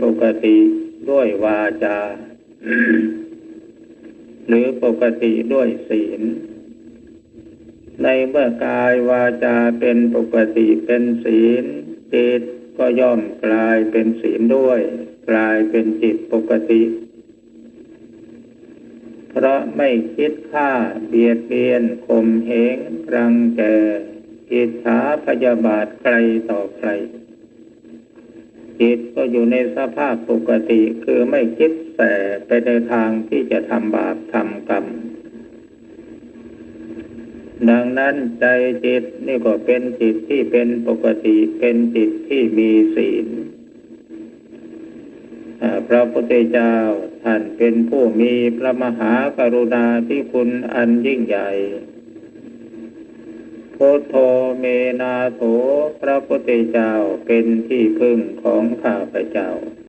ปกติด้วยวาจา หรือปกติด้วยศีลในเมื่อกายวาจาเป็นปกติเป็นศีลจิตก็ย่อมกลายเป็นศีลด้วยกลายเป็นจิตปกติเพราะไม่คิดฆ่าเบียดเบียนข่มเหงรังแกอิจฉาพยาบาทใครต่อใครจิตก็อยู่ในสภาพปกติคือไม่คิดแส่ไปในทางที่จะทำบาปทำกรรมดังนั้นใจจิตนี่ก็เป็นจิตที่เป็นปกติเป็นจิตที่มีศีลพระพุทธเจ้าท่านเป็นผู้มีพระมหากรุณาธิคุณอันยิ่งใหญ่พุทโธเมนาโถพระพุทธเจ้าเป็นที่พึ่งของข้าพเจ้า